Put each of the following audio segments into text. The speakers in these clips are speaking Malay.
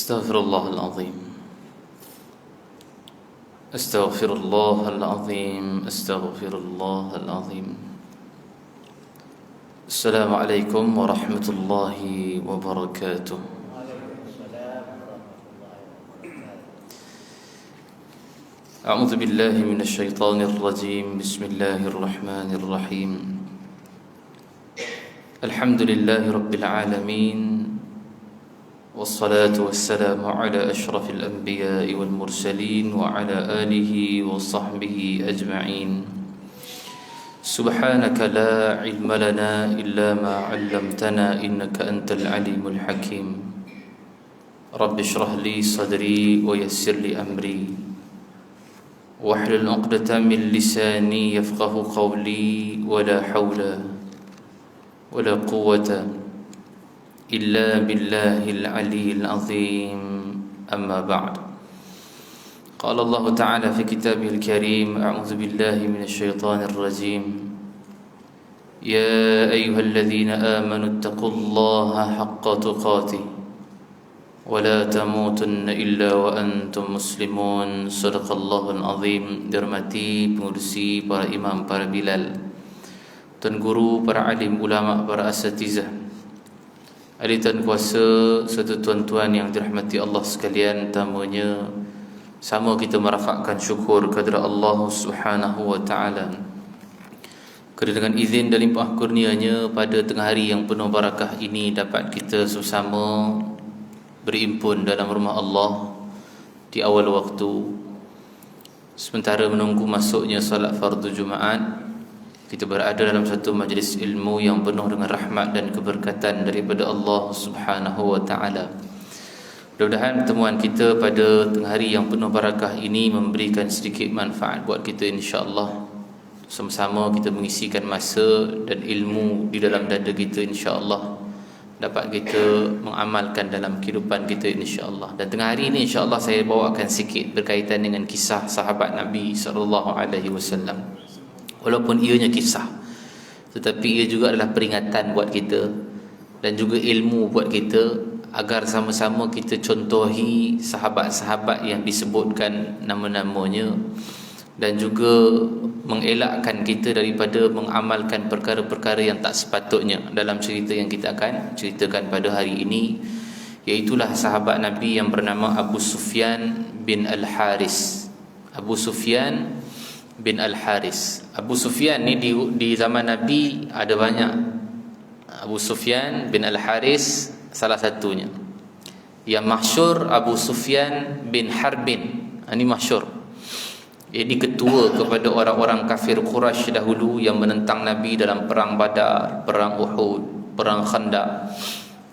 استغفر الله العظيم استغفر الله العظيم استغفر الله العظيم. السلام عليكم ورحمة الله وبركاته. أعوذ بالله من الشيطان الرجيم. بسم الله الرحمن الرحيم. الحمد لله رب العالمين، والصلاة والسلام على أشرف الأنبياء والمرسلين وعلى آله وصحبه أجمعين. سبحانك لا علم لنا إلا ما علمتنا إنك أنت العليم الحكيم. رب اشرح لي صدري ويسر لي أمري واحلل عقدة من لساني يفقه قولي ولا حول ولا قوة إلا بالله العلي العظيم. أما بعد، قال الله تعالى في كتابه الكريم: أعوذ بالله من الشيطان الرجيم. يا أيها الذين آمنوا اتقوا الله حق تقاته ولا تموتن إلا وأنتم مسلمون. صدق الله العظيم. Dirahmati pengurusi, para imam, para bilal, tuan guru, para alim, ulama, para asatizah, ahli tuan kuasa serta tuan-tuan yang dirahmati Allah sekalian. Tamanya sama kita merafakkan syukur kepada Allah Subhanahu wa taala kerana dengan izin dan limpah kurnia-Nya pada tengah hari yang penuh barakah ini dapat kita bersama berimpun dalam rumah Allah di awal waktu, sementara menunggu masuknya salat fardu Jumaat. Kita berada dalam satu majlis ilmu yang penuh dengan rahmat dan keberkatan daripada Allah Subhanahu wa taala. Mudah-mudahan pertemuan kita pada tengah hari yang penuh barakah ini memberikan sedikit manfaat buat kita, insya-Allah. Sama-sama kita mengisikan masa dan ilmu di dalam dada kita, insya-Allah dapat kita mengamalkan dalam kehidupan kita, insya-Allah. Dan tengah hari ini insya-Allah saya bawakan sikit berkaitan dengan kisah sahabat Nabi sallallahu alaihi wasallam. Walaupun ianya kisah, tetapi ia juga adalah peringatan buat kita dan juga ilmu buat kita, agar sama-sama kita contohi sahabat-sahabat yang disebutkan nama-namanya, dan juga mengelakkan kita daripada mengamalkan perkara-perkara yang tak sepatutnya dalam cerita yang kita akan ceritakan pada hari ini, iaitulah sahabat Nabi yang bernama Abu Sufyan bin Al-Haris. Abu Sufyan bin Al-Haris. Abu Sufyan ni di zaman Nabi ada banyak. Abu Sufyan bin Al-Haris salah satunya. Yang masyhur Abu Sufyan bin Harbin. Ini masyhur. Ini ketua kepada orang-orang kafir Quraisy dahulu yang menentang Nabi dalam perang Badar, perang Uhud, perang Khandaq.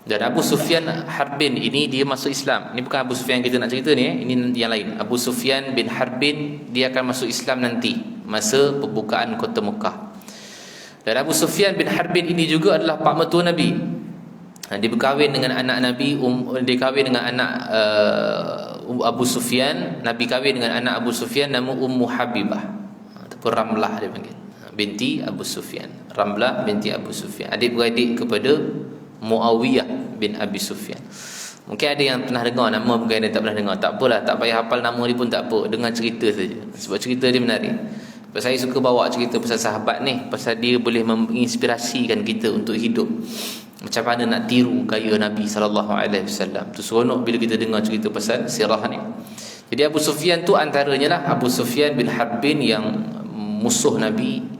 Dan Abu Sufyan Harbin ini dia masuk Islam. Ini bukan Abu Sufyan kita nak cerita ni, ini yang lain. Abu Sufyan bin Harbin dia akan masuk Islam nanti masa pembukaan kota Mekah. Dan Abu Sufyan bin Harbin ini juga adalah pak mertua Nabi. Dia berkahwin dengan anak Nabi, dia kahwin dengan anak Abu Sufyan. Nabi kahwin dengan anak Abu Sufyan, nama Ummu Habibah ataupun Ramlah dia panggil, binti Abu Sufyan. Ramlah binti Abu Sufyan, adik-beradik kepada Muawiyah bin Abi Sufyan. Mungkin ada yang pernah dengar nama, mungkin ada tak pernah dengar. Tak apalah, tak payah hafal nama dia pun tak apa, dengar cerita saja. Sebab cerita dia menarik. Sebab saya suka bawa cerita pasal sahabat ni, pasal dia boleh menginspirasikan kita untuk hidup. Macam mana nak tiru gaya Nabi SAW. Tu seronok bila kita dengar cerita pasal sirah ni. Jadi Abu Sufyan tu antaranya lah Abu Sufyan bin Harbin yang musuh Nabi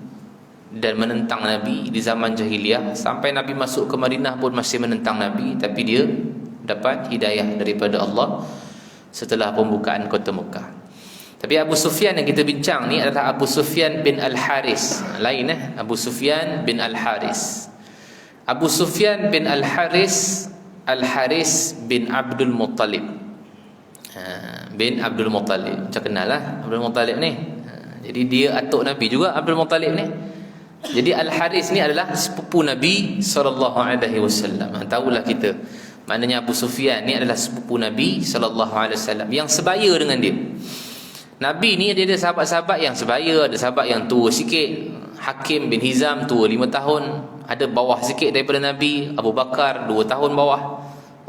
dan menentang Nabi di zaman jahiliyah. Sampai Nabi masuk ke Madinah pun masih menentang Nabi, tapi dia dapat hidayah daripada Allah setelah pembukaan kota Mekah. Tapi Abu Sufyan yang kita bincang ni adalah Abu Sufyan bin Al-Haris. Lain Abu Sufyan bin Al-Haris. Abu Sufyan bin Al-Haris, Al-Haris bin Abdul Muttalib. Bin Abdul Muttalib. Macam kenal lah Abdul Muttalib ni. Jadi dia atuk Nabi juga Abdul Muttalib ni. Jadi Al-Haris ni adalah sepupu Nabi SAW. Tahulah kita, maknanya Abu Sufyan ni adalah sepupu Nabi SAW yang sebaya dengan dia. Nabi ni dia ada sahabat-sahabat yang sebaya, ada sahabat yang tua sikit. Hakim bin Hizam tua 5 tahun, ada bawah sikit daripada Nabi. Abu Bakar 2 tahun bawah.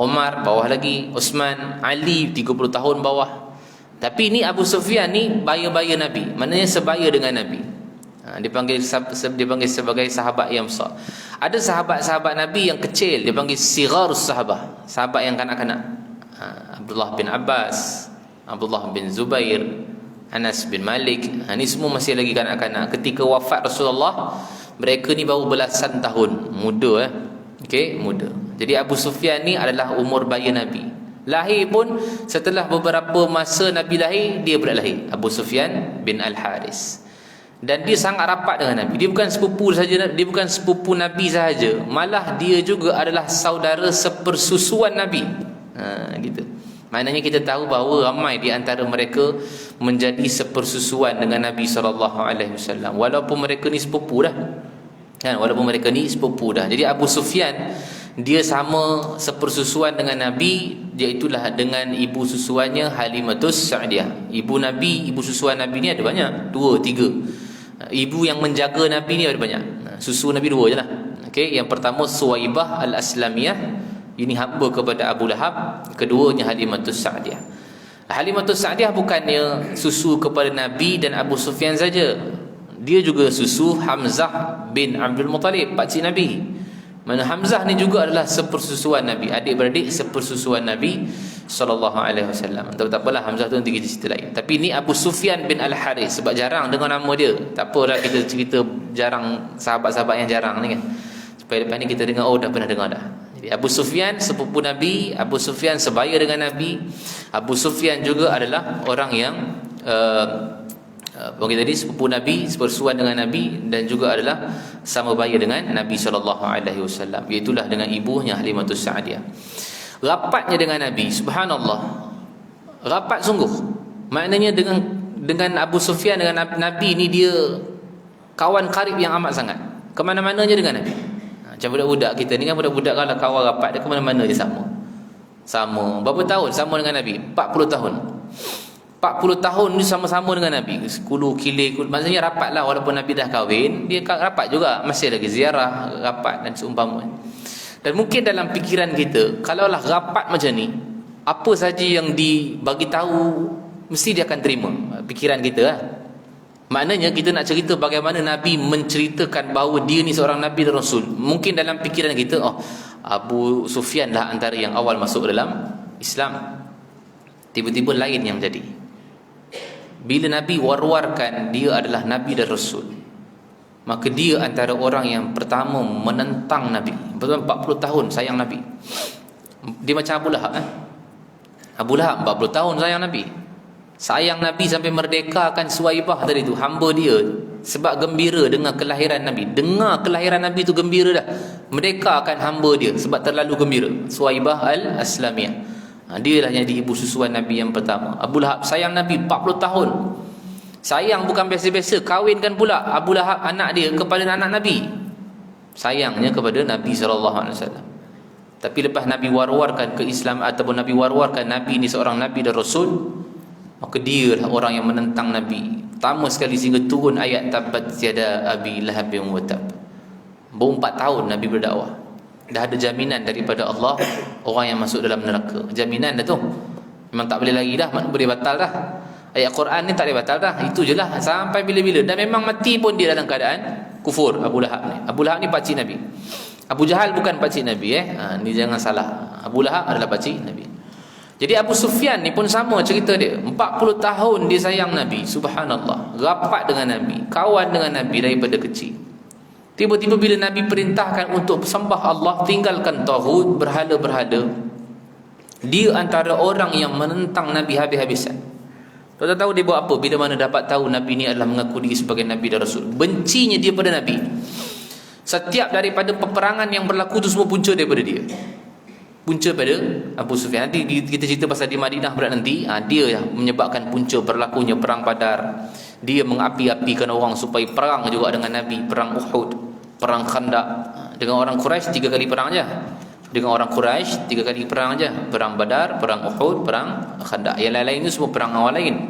Umar bawah lagi, Uthman, Ali 30 tahun bawah. Tapi ni Abu Sufyan ni baya-baya Nabi, maknanya sebaya dengan Nabi. Dipanggil sebagai sahabat yang besar. Ada sahabat-sahabat Nabi yang kecil, dipanggil sigharus sahabah, sahabat yang kanak-kanak. Abdullah bin Abbas, Abdullah bin Zubair, Anas bin Malik. Ni semua masih lagi kanak-kanak. Ketika wafat Rasulullah, mereka ni baru belasan tahun, muda okey, muda. Jadi Abu Sufyan ni adalah umur baya Nabi. Lahir pun setelah beberapa masa Nabi lahir, dia pula lahir, Abu Sufyan bin Al-Haris. Dan dia sangat rapat dengan Nabi. Dia bukan sepupu saja, dia bukan sepupu Nabi sahaja, malah dia juga adalah saudara sepersusuan Nabi. Gitu. Maknanya kita tahu bahawa ramai di antara mereka menjadi sepersusuan dengan Nabi SAW, walaupun mereka ni sepupu dah. Walaupun mereka ni sepupu dah. Jadi Abu Sufyan dia sama sepersusuan dengan Nabi, iaitulah dengan ibu susuannya Halimatus Sa'diyah. Ibu Nabi, ibu susuan Nabi ni ada banyak, 2, 3. Ibu yang menjaga Nabi ni ada banyak. Susu Nabi 2 je lah. Okay? Yang pertama Suwaibah Al-Aslamiyah, ini hamba kepada Abu Lahab. Keduanya Halimatus Sa'diyah. Halimatus Sa'diyah bukannya susu kepada Nabi dan Abu Sufyan saja, dia juga susu Hamzah bin Abdul Muttalib, pakcik Nabi. Mana Hamzah ni juga adalah sepersusuan Nabi, adik-beradik sepersusuan Nabi SAW. Tak apalah, Hamzah tu nanti kita cerita lain. Tapi ni Abu Sufyan bin Al-Haris, sebab jarang dengar nama dia. Tak apalah kita cerita jarang sahabat-sahabat yang jarang ni kan, supaya lepas ni kita dengar, oh dah pernah dengar dah. Jadi Abu Sufyan sepupu Nabi, Abu Sufyan sebaya dengan Nabi. Abu Sufyan juga adalah orang yang bagi tadi sepupu Nabi, sepersusuan dengan Nabi, dan juga adalah sama baya dengan Nabi SAW, iaitulah dengan ibunya Halimatus Sa'diyah. Rapatnya dengan Nabi, subhanallah, rapat sungguh. Maknanya dengan Abu Sufyan, dengan Nabi ni dia kawan karib yang amat sangat. Kemana-mananya dengan Nabi. Macam budak-budak kita ni kan, budak-budak kalau kawan rapat dia kemana-mana je sama. Berapa tahun sama dengan Nabi? 40 tahun. 40 tahun ni sama-sama dengan Nabi. Kulu kilir, maksudnya rapat lah. Walaupun Nabi dah kahwin, dia rapat juga, masih lagi ziarah, rapat dan seumpama. Dan mungkin dalam fikiran kita, kalaulah rapat macam ni, apa saja yang dibagi tahu mesti dia akan terima. Fikiran kita lah. Maknanya kita nak cerita bagaimana Nabi menceritakan bahawa dia ni seorang Nabi dan Rasul. Mungkin dalam fikiran kita, Abu Sufyan lah antara yang awal masuk dalam Islam. Tiba-tiba lain yang menjadi. Bila Nabi war-warkan dia adalah Nabi dan Rasul, maka dia antara orang yang pertama menentang Nabi. Betul, 40 tahun sayang Nabi. Dia macam Abu Lahab. Abu Lahab 40 tahun sayang Nabi. Sayang Nabi sampai merdekakan Suwaibah tadi tu, hamba dia, sebab gembira dengan kelahiran Nabi. Dengar kelahiran Nabi tu gembira dah. Merdekakan hamba dia sebab terlalu gembira. Suwaibah Al-Aslamiyah. Dia lah yang jadi ibu susuan Nabi yang pertama. Abu Lahab sayang Nabi 40 tahun. Sayang bukan biasa-biasa, kahwinkan pula Abu Lahab anak dia kepada anak Nabi. Sayangnya kepada Nabi SAW. Tapi lepas Nabi war-warkan ke Islam, ataupun Nabi war-warkan Nabi ni seorang Nabi dan Rasul, maka dia lah orang yang menentang Nabi. Pertama sekali sehingga turun ayat Tabbat yada Abi Lahabin wa tab. Baru 4 tahun Nabi berdakwah, dah ada jaminan daripada Allah orang yang masuk dalam neraka. Jaminan dah tu, memang tak boleh lagi dah, boleh batal dah. Ayat Quran ni tak boleh batal dah. Itu je lah sampai bila-bila. Dan memang mati pun dia dalam keadaan kufur. Abu Lahab ni, Abu Lahab ni pakcik Nabi. Abu Jahal bukan pakcik Nabi. Ni jangan salah, Abu Lahab adalah pakcik Nabi. Jadi Abu Sufyan ni pun sama cerita dia. 40 tahun dia sayang Nabi, subhanallah, rapat dengan Nabi, kawan dengan Nabi daripada kecil. Tiba-tiba bila Nabi perintahkan untuk sembah Allah, tinggalkan tauhid, berhala-berhala, dia antara orang yang menentang Nabi habis-habisan. Tuan-tuan tahu dia buat apa bila mana dapat tahu Nabi ni adalah mengaku diri sebagai Nabi dan Rasul? Bencinya dia pada Nabi. Setiap daripada peperangan yang berlaku tu semua punca daripada dia. Punca pada Abu Sufyan. Nanti kita cerita pasal di Madinah pula nanti. Dia yang menyebabkan punca berlakunya perang Badar. Dia mengapi-apikan orang supaya perang juga dengan Nabi. Perang Uhud, perang Khandaq. Dengan orang Quraisy 3 kali perang je. Dengan orang Quraisy 3 kali perang je. Perang Badar, perang Uhud, perang Khandaq. Yang lain-lain itu semua perang awal lain.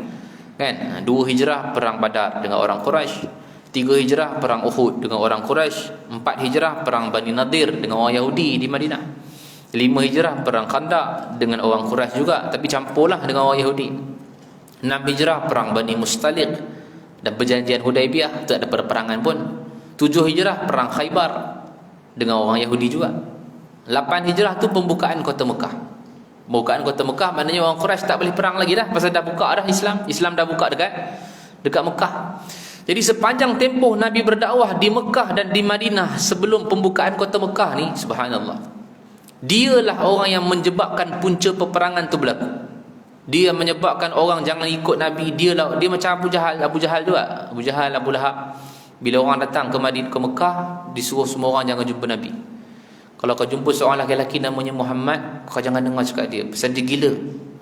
Kan? 2 hijrah perang Badar dengan orang Quraisy. 3 hijrah perang Uhud dengan orang Quraisy. 4 hijrah perang Bani Nadir dengan orang Yahudi di Madinah. 5 hijrah perang Khandaq dengan orang Quraisy juga, tapi campurlah dengan orang Yahudi. 6 hijrah perang Bani Mustaliq dan perjanjian Hudaibiyah, tak ada perperangan pun. 7 hijrah perang Khaybar dengan orang Yahudi juga. 8 hijrah tu pembukaan kota Mekah. Pembukaan kota Mekah maknanya orang Quraisy tak boleh perang lagi dah, pasal dah buka dah Islam dah buka dekat Mekah. Jadi sepanjang tempoh Nabi berdakwah di Mekah dan di Madinah sebelum pembukaan kota Mekah ni, subhanallah, dialah orang yang menyebabkan punca peperangan tu berlaku. Dia menyebabkan orang jangan ikut Nabi. Dia macam Abu Jahal juga. Abu Jahal, Abu Lahab. Bila orang datang ke Madinah, ke Mekah, disuruh semua orang jangan jumpa Nabi. Kalau kau jumpa seorang lelaki namanya Muhammad, kau jangan dengar cakap dia, pasal dia gila.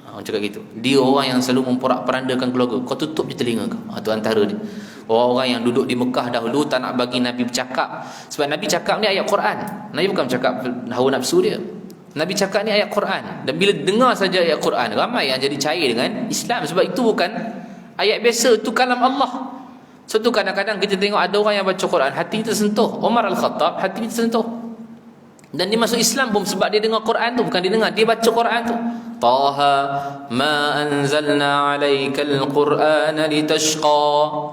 Orang cakap gitu. Dia orang yang selalu memporak-perandakan keluarga. Kau tutup je telinga kau. Itu antara dia. Orang-orang yang duduk di Mekah dahulu tak nak bagi Nabi bercakap. Sebab Nabi cakap ni ayat Quran. Nabi bukan cakap hawa nafsu dia. Nabi cakap ni ayat Quran. Dan bila dengar saja ayat Quran, ramai yang jadi cair dengan Islam. Sebab itu bukan ayat biasa, itu kalam Allah. So tu kadang-kadang kita tengok ada orang yang baca Quran, hati tersentuh. Umar Al-Khattab, hati tersentuh. Dan dia masuk Islam pun sebab dia dengar Quran tu. Bukan dia dengar, dia baca Quran tu. Taha ma anzalna alaikal Qur'ana litashqa.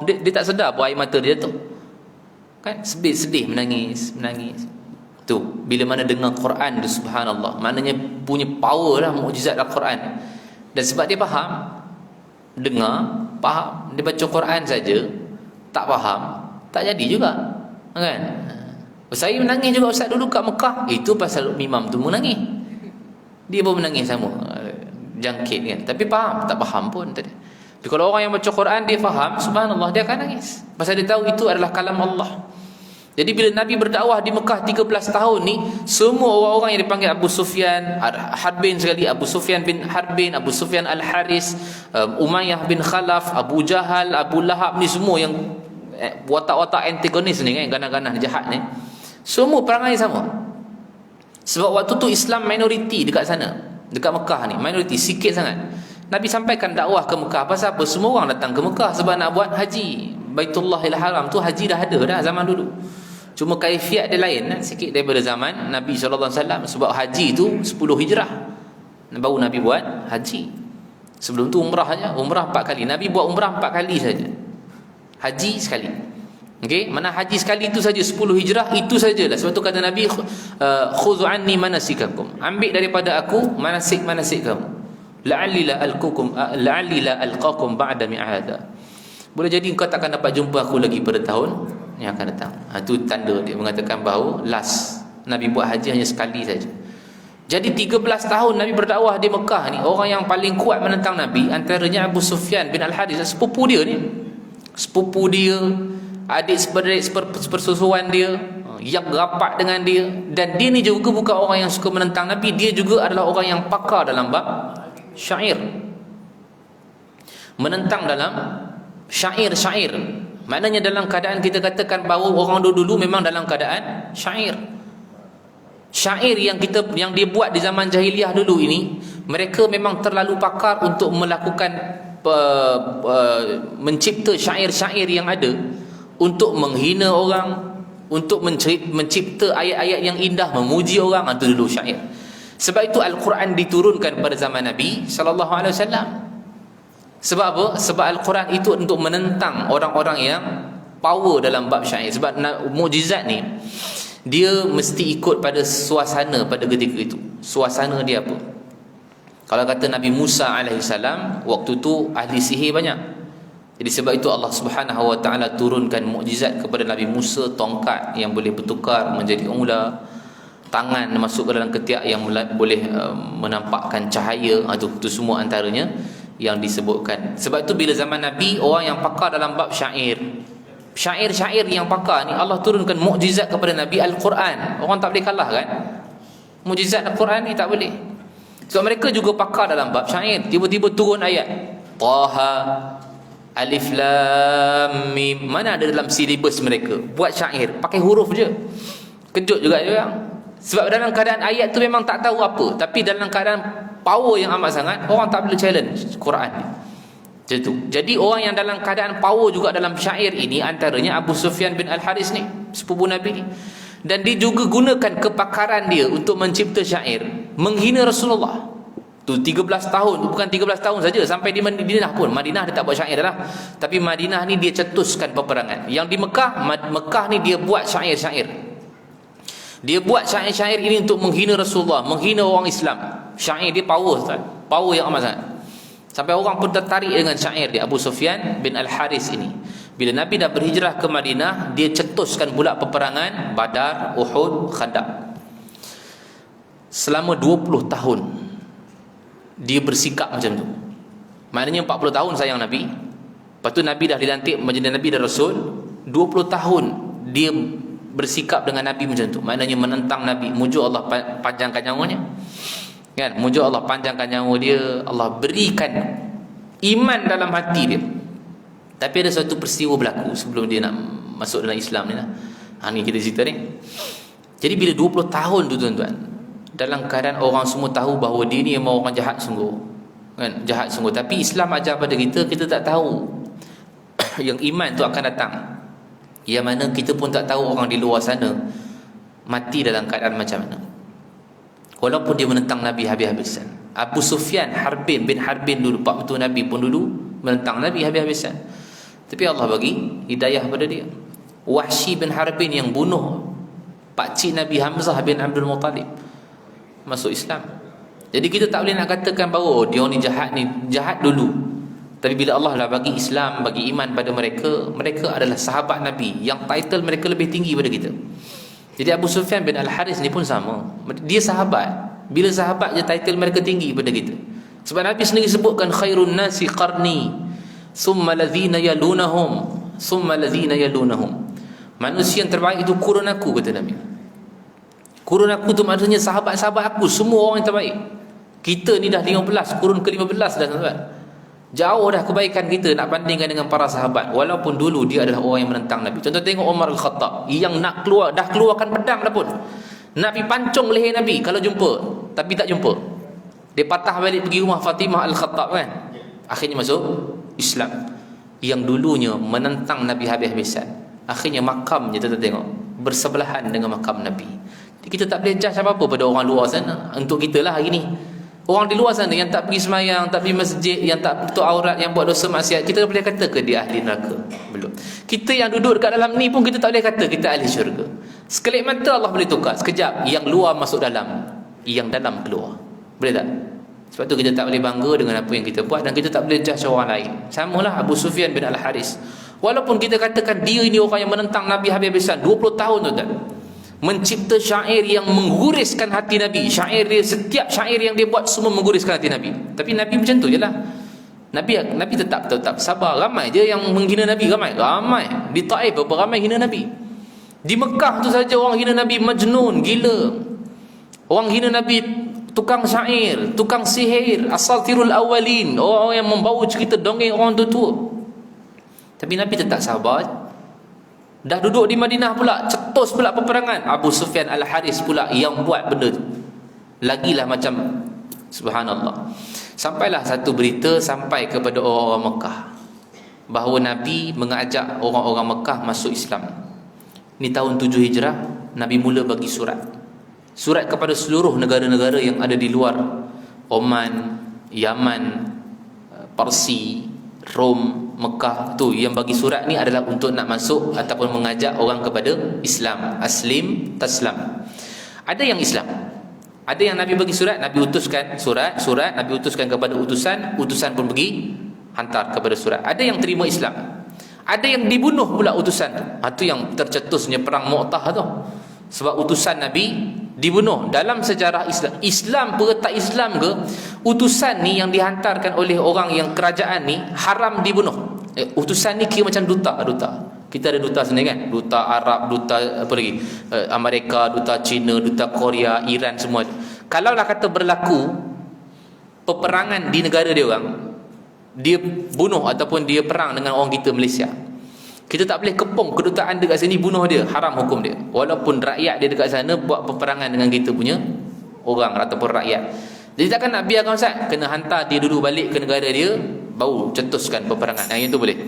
Dia tak sedar apa air mata dia tu. Kan sedih menangis. Tu bila mana dengar Quran tu, subhanallah, maknanya punya power lah, mukjizat Al-Quran. Dan sebab dia faham, faham, dia baca Quran saja tak faham, tak jadi juga. Kan? Saya menangis juga Ustaz dulu kat Mekah. Itu pasal imam tu menangis. Dia pun menangis sama, jangkit kan. Tapi faham, tak faham pun tadi. Tapi kalau orang yang baca Quran dia faham, subhanallah, dia akan nangis. Pasal dia tahu itu adalah kalam Allah. Jadi bila Nabi berdakwah di Mekah 13 tahun ni, semua orang-orang yang dipanggil Abu Sufyan, Harbin sekali, Abu Sufyan bin Harbin, Abu Sufyan Al-Haris, Umayyah bin Khalaf, Abu Jahal, Abu Lahab ni semua yang watak-watak antagonis ni kan, ganas-ganas jahat ni, semua perangai sama. Sebab waktu tu Islam minoriti dekat sana, dekat Mekah ni, minoriti sikit sangat. Nabi sampaikan dakwah ke Mekah. Pasal apa? Semua orang datang ke Mekah sebab nak buat haji. Baitullahil Haram tu haji dah ada dah zaman dulu. Cuma kaifiat dia lain sikit daripada zaman Nabi SAW. Sebab haji tu 10 hijrah baru Nabi buat haji. Sebelum tu umrah saja. Umrah 4 kali. Nabi buat umrah 4 kali saja. Haji sekali. Okey, mana haji sekali itu saja 10 hijrah, itu sajalah. Sebab tu kata Nabi, khudhu anni manasikakum. Ambil daripada aku manasik kamu. La'alli la alqakum ba'da mi'ada. Boleh jadi engkau takkan dapat jumpa aku lagi pada tahun yang akan datang. Itu tanda dia mengatakan bahawa last Nabi buat haji hanya sekali saja. Jadi 13 tahun Nabi berdakwah di Mekah ni, orang yang paling kuat menentang Nabi antaranya Abu Sufyan bin Al-Haris, sepupu dia ni. Sepupu dia, adik sepersusuan dia, yang rapat dengan dia. Dan dia ni juga bukan orang yang suka menentang Nabi, dia juga adalah orang yang pakar dalam bab syair. Menentang dalam syair. Maknanya dalam keadaan kita katakan bahawa orang dulu memang dalam keadaan syair. Syair yang dia buat di zaman jahiliah dulu ini, mereka memang terlalu pakar untuk melakukan mencipta syair-syair yang ada untuk menghina orang, untuk mencipta ayat-ayat yang indah memuji orang. Itu dulu syair. Sebab itu Al-Quran diturunkan pada zaman Nabi sallallahu alaihi wasallam. Sebab apa? Sebab Al-Quran itu untuk menentang orang-orang yang power dalam bab syair. Sebab mukjizat ni dia mesti ikut pada suasana pada ketika itu. Suasana dia apa? Kalau kata Nabi Musa alaihissalam, waktu tu ahli sihir banyak. Jadi sebab itu Allah Subhanahu wa taala turunkan mukjizat kepada Nabi Musa, tongkat yang boleh bertukar menjadi ular, tangan masuk ke dalam ketiak yang boleh menampakkan cahaya. Itu semua antaranya yang disebutkan. Sebab itu bila zaman Nabi, orang yang pakar dalam bab syair yang pakar ni, Allah turunkan mukjizat kepada Nabi, Al-Quran. Orang tak boleh kalah kan mukjizat Al-Quran ni, tak boleh. Sebab mereka juga pakar dalam bab syair. Tiba-tiba turun ayat Taha, Alif Lam Mim. Mana ada dalam silibus mereka buat syair, pakai huruf je. Kejut juga dia orang. Sebab dalam keadaan ayat tu memang tak tahu apa, tapi dalam keadaan power yang amat sangat, orang tak boleh challenge Quran ni. Jadi orang yang dalam keadaan power juga dalam syair ini antaranya Abu Sufyan bin Al-Haris ni, sepupu Nabi ni. Dan dia juga gunakan kepakaran dia untuk mencipta syair. menghina Rasulullah. Tu 13 tahun, bukan 13 tahun saja, sampai di Madinah pun. Madinah dia tak buat syair dah. Tapi Madinah ni dia cetuskan peperangan. Yang di Mekah, Mekah ni dia buat syair-syair. Dia buat syair-syair ini untuk menghina Rasulullah, menghina orang Islam. Syair dia power, Ustaz. Power yang amat sangat. Sampai orang pun tertarik dengan syair dia. Abu Sufyan bin Al-Haris ini, bila Nabi dah berhijrah ke Madinah, dia cetuskan pula peperangan Badar, Uhud, Khandaq. Selama 20 tahun dia bersikap macam tu. Maknanya 40 tahun sayang Nabi. Lepas tu Nabi dah dilantik menjadi Nabi dan Rasul. 20 tahun dia bersikap dengan Nabi macam tu. Maknanya menentang Nabi. Mujuk Allah panjangkan nyawanya, kan? Mujuk Allah panjangkan nyawa dia. Allah berikan iman dalam hati dia. Tapi ada satu peristiwa berlaku sebelum dia nak masuk dalam Islam ni lah. Ni kita cerita ni. Jadi bila 20 tahun tu tuan-tuan, dalam keadaan orang semua tahu bahawa dia ni memang orang jahat sungguh, kan? Jahat sungguh. Tapi Islam ajar pada kita, kita tak tahu yang iman tu akan datang, yang mana kita pun tak tahu orang di luar sana mati dalam keadaan macam mana. Walaupun dia menentang Nabi habis-habisan. Abu Sufyan bin Harbin dulu, pak betul Nabi pun dulu menentang Nabi habis-habisan. Tapi Allah bagi hidayah pada dia. Wahsy bin Harbin yang bunuh pakcik Nabi Hamzah bin Abdul Muttalib, masuk Islam. Jadi kita tak boleh nak katakan bahawa dia ni jahat dulu. Tapi bila Allah dah bagi Islam, bagi iman pada mereka, mereka adalah sahabat Nabi yang title mereka lebih tinggi pada kita. Jadi Abu Sufyan bin Al-Haris ni pun sama. Dia sahabat. Bila sahabat je title mereka tinggi pada kita. Sebab Nabi sendiri sebutkan khairun nasi qarni, summa ladhina yalunahum, summa ladhina yalunahum. Manusia yang terbaik itu kurun aku, kata Nabi. Kurun aku tu maksudnya sahabat-sahabat aku, semua orang yang terbaik. Kita ni dah 15, kurun ke-15 dah, tuan-tuan. Jauh dah kebaikan kita nak bandingkan dengan para sahabat. Walaupun dulu dia adalah orang yang menentang Nabi. Contoh tengok Umar Al-Khattab, yang nak keluar, dah keluarkan pedang dah pun. Nabi pancung leher Nabi kalau jumpa, tapi tak jumpa. Dia patah balik pergi rumah Fatimah Al-Khattab, kan? Akhirnya masuk Islam. Yang dulunya menentang Nabi habis-habisan, akhirnya makamnya kita tengok bersebelahan dengan makam Nabi. Kita tak boleh judge apa-apa pada orang luar sana. Untuk kita lah hari ni, orang di luar sana yang tak pergi semayang, tak pergi masjid, yang tak tutup aurat, yang buat dosa maksiat, kita boleh kata ke dia ahli neraka? Belum. Kita yang duduk dekat dalam ni pun kita tak boleh kata kita ahli syurga. Sekelip mata Allah boleh tukar. Sekejap yang luar masuk dalam, yang dalam keluar. Boleh tak? Sebab tu kita tak boleh bangga dengan apa yang kita buat, dan kita tak boleh judge orang lain. Samalah Abu Sufyan bin Al-Haris. Walaupun kita katakan dia ini orang yang menentang Nabi habis-habisan 20 tahun tu, tak? Mencipta syair yang mengguriskan hati Nabi. Syair dia, setiap syair yang dia buat semua mengguriskan hati Nabi. Tapi Nabi macam tu je lah. Nabi tetap sabar. Ramai je yang menghina Nabi. Ramai. Di Taif berapa ramai hina Nabi. Di Mekah tu saja orang hina Nabi majnun, gila. Orang hina Nabi tukang syair, tukang sihir, asatirul awalin, orang yang membawa cerita dongeng orang tua. Tapi Nabi tetap sabar. Dah duduk di Madinah pula, cetus pula peperangan. Abu Sufyan Al-Haris pula yang buat benda tu. Lagilah macam subhanallah. Sampailah satu berita sampai kepada orang-orang Mekah bahawa Nabi mengajak orang-orang Mekah masuk Islam. Ni tahun 7 Hijrah, Nabi mula bagi surat kepada seluruh negara-negara yang ada di luar Oman, Yaman, Parsi, Rom, Mekah tu. Yang bagi surat ni adalah untuk nak masuk ataupun mengajak orang kepada Islam. Aslim taslam. Ada yang Islam, ada yang Nabi bagi surat, Nabi utuskan surat Nabi utuskan kepada utusan pun pergi hantar kepada surat. Ada yang terima Islam, ada yang dibunuh pula utusan tu. Itu yang tercetusnya perang Mu'tah tu. Sebab utusan Nabi dibunuh. Dalam sejarah Islam ke tak Islam ke, utusan ni yang dihantarkan oleh orang yang kerajaan ni haram dibunuh. Utusan ni kira macam duta. Kita ada duta sendiri, kan? Duta Arab, duta apa lagi, Amerika, duta China, duta Korea, Iran, semua. Kalau lah kata berlaku peperangan di negara dia orang, dia bunuh ataupun dia perang dengan orang kita Malaysia, kita tak boleh kepung kedutaan dekat sini bunuh dia, haram hukum dia. Walaupun rakyat dia dekat sana buat peperangan dengan kita punya orang ataupun rakyat. Jadi takkan nak biarkan Ustaz, kena hantar dia dulu balik ke negara dia, baru cetuskan peperangan. Yang itu boleh.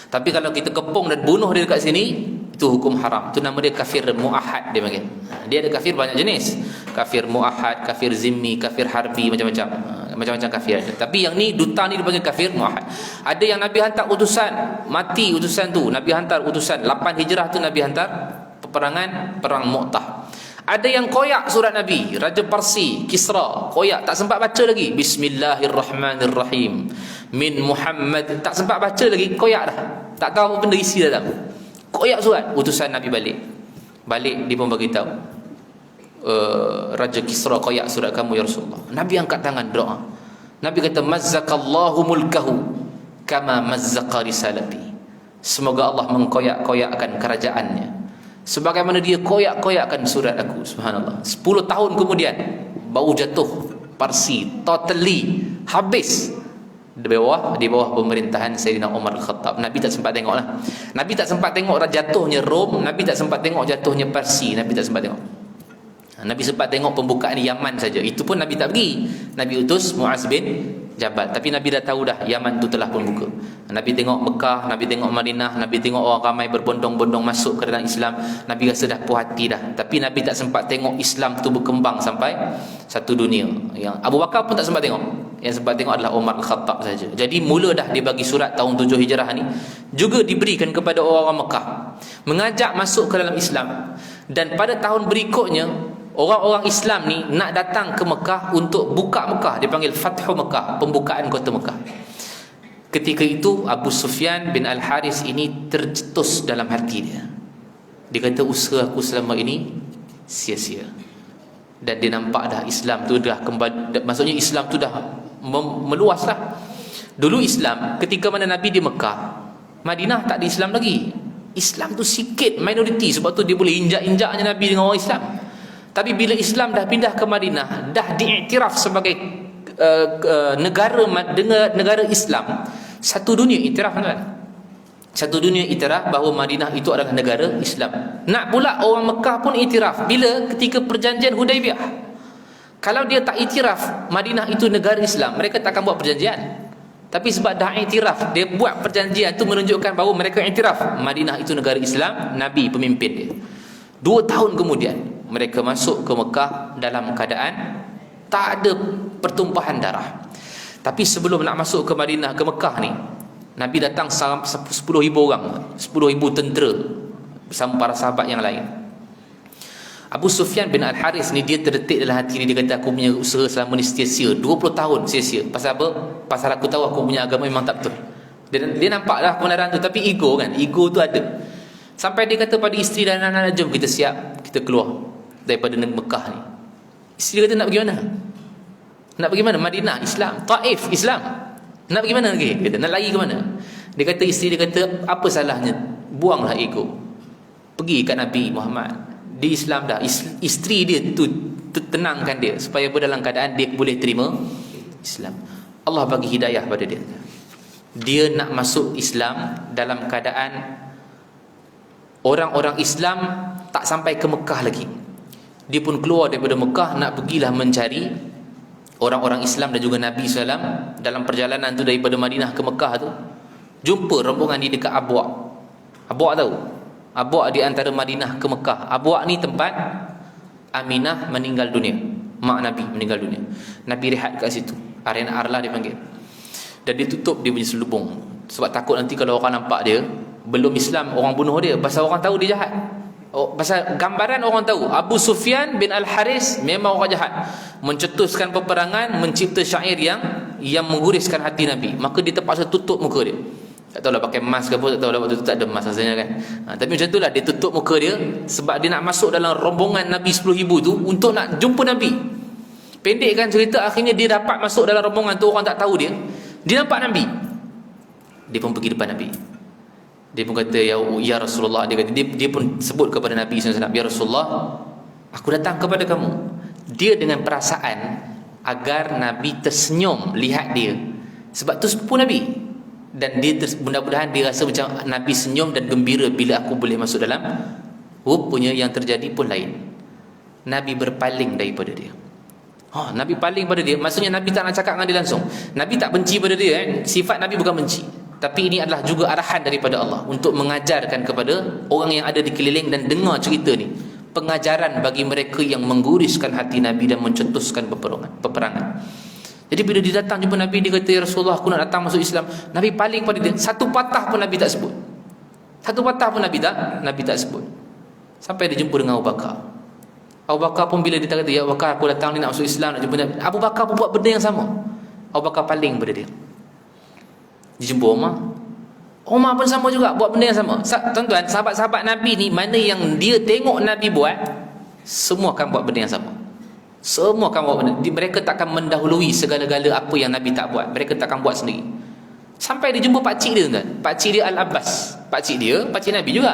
Tapi kalau kita kepung dan bunuh dia dekat sini, itu hukum haram. Itu nama dia kafir mu'ahad dia panggil. Dia ada kafir banyak jenis. Kafir muahad, kafir zimmi, kafir harbi, macam-macam. Macam-macam kafir. Tapi yang ni, duta ni dipanggil kafir muahad. Ada yang Nabi hantar utusan, mati utusan tu. Nabi hantar utusan 8 hijrah tu, Nabi hantar peperangan perang Mu'tah. Ada yang koyak surat Nabi. Raja Parsi, Kisra, koyak, tak sempat baca lagi. Bismillahirrahmanirrahim. Min Muhammad, tak sempat baca lagi, koyak dah. Tak tahu apa benda isi dalam. Koyak surat, utusan Nabi balik. Balik, dia pun beritahu, Raja Kisra koyak surat kamu ya Rasulullah. Nabi angkat tangan doa. Nabi kata, mazzakallahu mulkahu kama mazzaqa risalati. Semoga Allah mengkoyak-koyakkan kerajaannya sebagaimana dia koyak-koyakkan surat aku. Subhanallah. 10 tahun kemudian baru jatuh Parsi, totally habis di bawah pemerintahan Sayyidina Umar Al-Khattab. Nabi tak sempat tengok lah. Nabi tak sempat tengok jatuhnya Rom. Nabi tak sempat tengok jatuhnya Parsi. Nabi tak sempat tengok. Nabi sempat tengok pembukaan Yaman saja. Itu pun Nabi tak pergi. Nabi utus Muaz bin Jabal. Tapi Nabi dah tahu dah Yaman tu telah pun buka. Nabi tengok Mekah, Nabi tengok Madinah, Nabi tengok orang ramai berbondong-bondong masuk ke dalam Islam. Nabi rasa dah puas hati dah. Tapi Nabi tak sempat tengok Islam tu berkembang sampai satu dunia. Yang Abu Bakar pun tak sempat tengok. Yang sempat tengok adalah Umar Al-Khattab saja. Jadi mula dah dia bagi surat tahun 7 Hijrah ni juga diberikan kepada orang-orang Mekah, mengajak masuk ke dalam Islam. Dan pada tahun berikutnya orang-orang Islam ni nak datang ke Mekah untuk buka Mekah. Dia panggil Fathu Mekah, pembukaan kota Mekah. Ketika itu Abu Sufyan bin Al-Haris ini tercetus dalam hati dia. Dia kata usaha aku selama ini sia-sia. Dan dia nampak dah Islam tu dah kembali, maksudnya Islam tu dah meluas lah. Dulu Islam ketika mana Nabi di Mekah, Madinah tak ada Islam lagi. Islam tu sikit, minoriti. Sebab tu dia boleh injak-injaknya Nabi dengan orang Islam. Tapi bila Islam dah pindah ke Madinah, dah diiktiraf sebagai negara Islam, satu dunia iktiraf, kan? Satu dunia iktiraf bahawa Madinah itu adalah negara Islam. Nak pula orang Mekah pun iktiraf bila ketika perjanjian Hudaibiyah. Kalau dia tak iktiraf Madinah itu negara Islam, mereka tak akan buat perjanjian. Tapi sebab dah iktiraf, dia buat perjanjian itu menunjukkan bahawa mereka iktiraf Madinah itu negara Islam, Nabi pemimpin dia. 2 tahun kemudian mereka masuk ke Mekah dalam keadaan tak ada pertumpahan darah. Tapi sebelum nak masuk ke Madinah, ke Mekah ni, Nabi datang 10,000 orang, 10,000 tentera bersama para sahabat yang lain. Abu Sufyan bin Al-Haris ni, dia terdetik dalam hati ni. Dia kata aku punya usaha selama ni sia-sia, 20 tahun sia-sia. Pasal apa? Pasal aku tahu aku punya agama memang tak betul. Dia nampak lah kebenaran tu. Tapi ego kan, ego tu ada. Sampai dia kata pada isteri dan anak-anak, jom kita siap, kita keluar daripada negeri Mekah ni. Isteri kata nak pergi mana? Nak pergi mana? Madinah, Islam. Taif, Islam. Nak pergi mana lagi? Kata, nak lari ke mana? Dia kata, isteri dia kata, apa salahnya? Buanglah ego, pergi kat Nabi Muhammad. Di Islam dah. Isteri dia tu tenangkan dia supaya dalam keadaan dia boleh terima Islam. Allah bagi hidayah pada dia. Dia nak masuk Islam dalam keadaan orang-orang Islam tak sampai ke Mekah lagi. Dia pun keluar daripada Mekah, nak pergilah mencari orang-orang Islam dan juga Nabi SAW. Dalam perjalanan tu daripada Madinah ke Mekah tu, jumpa rombongan di dekat Abwa'. Abwa' tahu? Abwa' di antara Madinah ke Mekah. Abwa' ni tempat Aminah meninggal dunia, mak Nabi meninggal dunia. Nabi rehat kat situ. Arena Arlah dipanggil. Dan dia tutup dia punya selubung, sebab takut nanti kalau orang nampak dia belum Islam, orang bunuh dia. Pasal orang tahu dia jahat. Pasal gambaran orang tahu Abu Sufyan bin Al-Haris memang orang jahat, mencetuskan peperangan, mencipta syair yang mengguriskan hati Nabi. Maka dia terpaksa tutup muka dia. Tak tahulah pakai mask ke apa, tak tahulah waktu tu tak ada mask rasanya kan. Tapi macam itulah, dia tutup muka dia sebab dia nak masuk dalam rombongan Nabi 10,000 tu untuk nak jumpa Nabi. Pendekkan cerita, akhirnya dia dapat masuk dalam rombongan tu. Orang tak tahu dia nampak Nabi. Dia pun pergi depan Nabi. Dia pun kata, ya Rasulullah. Dia pun sebut kepada Nabi SAW, ya Rasulullah, aku datang kepada kamu. Dia dengan perasaan agar Nabi tersenyum lihat dia, sebab tu sepupu Nabi. Dan dia mudah-mudahan dia rasa macam Nabi senyum dan gembira bila aku boleh masuk dalam. Rupanya yang terjadi pun lain. Nabi berpaling daripada dia. Nabi paling pada dia, maksudnya Nabi tak nak cakap dengan dia langsung. Nabi tak benci pada dia kan? Sifat Nabi bukan benci, tapi ini adalah juga arahan daripada Allah untuk mengajarkan kepada orang yang ada di keliling dan dengar cerita ni. pengajaran bagi mereka yang mengguriskan hati Nabi dan mencetuskan peperangan. Jadi bila dia datang jumpa Nabi, dia kata, "Ya Rasulullah, aku nak datang masuk Islam." Nabi paling pada dia, satu patah pun Nabi tak sebut. Satu patah pun Nabi tak sebut. Sampai dia jumpa dengan Abu Bakar. Abu Bakar pun bila dia kata, "Ya Abu Bakar, aku datang ni nak masuk Islam, nak jumpa Nabi." Abu Bakar pun buat benda yang sama. Abu Bakar paling pada dia. Dia jumpa Umar. Umar pun sama juga, buat benda yang sama. Tuan-tuan, sahabat-sahabat Nabi ni, mana yang dia tengok Nabi buat, semua akan buat benda yang sama. Semua akan buat benda. Mereka tak akan mendahului segala-gala apa yang Nabi tak buat. Mereka tak akan buat sendiri. Sampai dia jumpa pakcik dia, tuan. Pakcik dia Al-Abbas. Pakcik dia, pakcik Nabi juga.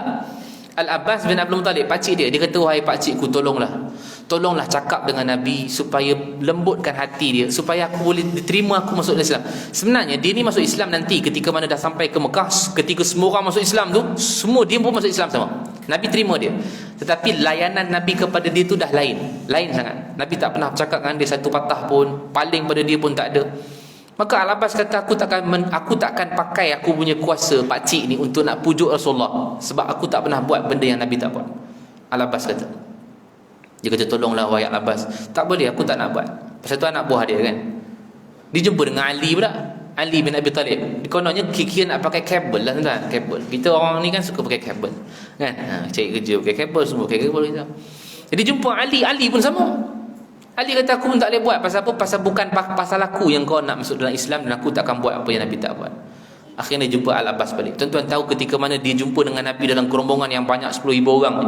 Al-Abbas bin Abdul Muttalib, pakcik dia. Dia kata, "Wahai pakcikku, tolonglah cakap dengan Nabi supaya lembutkan hati dia, supaya aku boleh diterima aku masuk Islam." Sebenarnya dia ni masuk Islam nanti ketika mana dah sampai ke Mekah, ketika semua orang masuk Islam tu, semua dia pun masuk Islam sama. Nabi terima dia. Tetapi layanan Nabi kepada dia tu dah lain sangat. Nabi tak pernah cakap dengan dia satu patah pun, paling pada dia pun tak ada. Maka Al-Abbas kata, aku takkan pakai aku punya kuasa pakcik ni untuk nak pujuk Rasulullah, sebab aku tak pernah buat benda yang Nabi tak buat. Al-Abbas kata. Dia kata, "Tolonglah wahai Al-Abbas." "Tak boleh, aku tak nak buat." Pasal tu anak buah dia kan. Dia jumpa dengan Ali pula, Ali bin Abi Talib. Kononnya kira nak pakai kabel lah, tuan. Kabel. Kita orang ni kan suka pakai kabel. Kan? Cari kerja pakai kabel, semua pakai kabel kita. Jadi jumpa Ali pun sama. Ali kata, "Aku pun tak boleh buat." Pasal apa? Pasal bukan pasal aku yang kau nak masuk dalam Islam, dan aku takkan buat apa yang Nabi tak buat. Akhirnya jumpa Al-Abbas balik. Tuan-tuan tahu ketika mana dia jumpa dengan Nabi dalam kerombongan yang banyak 10,000 orang ni,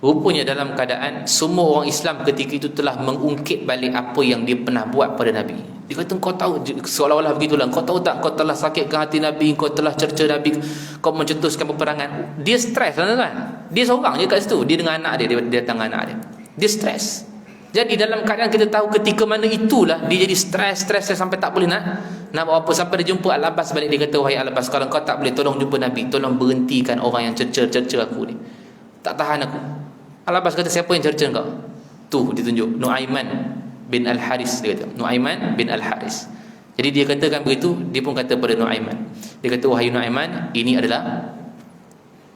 rupanya dalam keadaan semua orang Islam ketika itu telah mengungkit balik apa yang dia pernah buat pada Nabi. Dia kata, "Kau tahu," seolah-olah begitulah, "kau tahu tak, kau telah sakitkan hati Nabi, kau telah cerca Nabi, kau mencetuskan peperangan." Dia stres, tuan-tuan. Dia seorang je kat situ. Dia dengan anak dia datang dengan anak dia. Dia stres. Jadi dalam keadaan kita tahu ketika mana itulah dia jadi stres sampai tak boleh nak buat apa. Sampai dia jumpa Al-Abbas balik, dia kata, "Wahai Al-Abbas, kalau kau tak boleh tolong jumpa Nabi, tolong berhentikan orang yang cerca aku ni. Tak tahan aku." Al-Abbas kata, "Siapa yang cerca kau?" Tu ditunjuk Nuaiman bin Al-Haris. Dia kata Nuaiman bin Al-Haris. Jadi dia katakan begitu, dia pun kata pada Nuaiman. Dia kata, "Wahai Nuaiman, ini adalah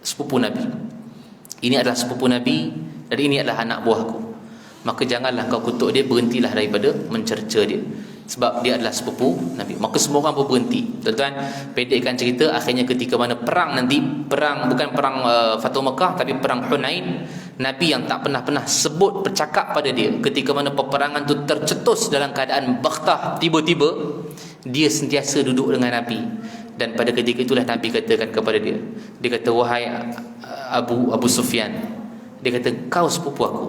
sepupu Nabi. Ini adalah sepupu Nabi, dan ini adalah anak buahku. Maka janganlah kau kutuk dia, berhentilah daripada mencerca dia, sebab dia adalah sepupu Nabi." Maka semua orang pun berhenti. Tuan-tuan, pendekkan cerita, akhirnya ketika mana perang nanti, bukan perang Fatu Mekah, tapi perang Hunain, Nabi yang tak pernah sebut bercakap pada dia, ketika mana peperangan tu tercetus dalam keadaan baghtah, tiba-tiba dia sentiasa duduk dengan Nabi. Dan pada ketika itulah Nabi katakan kepada dia, dia kata, "Wahai Abu Sufyan," dia kata, "Kau sepupu aku,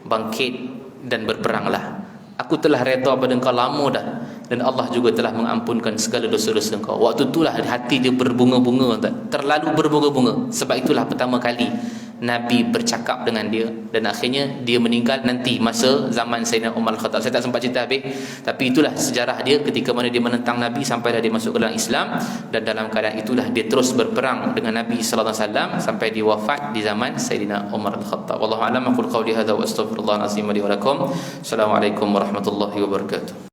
bangkit dan berperanglah. Aku telah redha pada engkau lama dah, dan Allah juga telah mengampunkan segala dosa-dosa engkau." Waktu itulah hati dia berbunga-bunga, terlalu berbunga-bunga. Sebab itulah pertama kali Nabi bercakap dengan dia, dan akhirnya dia meninggal nanti masa zaman Sayyidina Umar Al-Khattab. Saya tak sempat cerita habis, tapi itulah sejarah dia ketika mana dia menentang Nabi sampailah dia masuk ke dalam Islam. Dan dalam keadaan itulah dia terus berperang dengan Nabi sallallahu alaihi wasallam sampai dia wafat di zaman Sayyidina Umar Al-Khattab. Wallahu a'lam. Aqul qawli hadza wa astaghfirullahal azim li wa lakum. Assalamualaikum warahmatullahi wabarakatuh.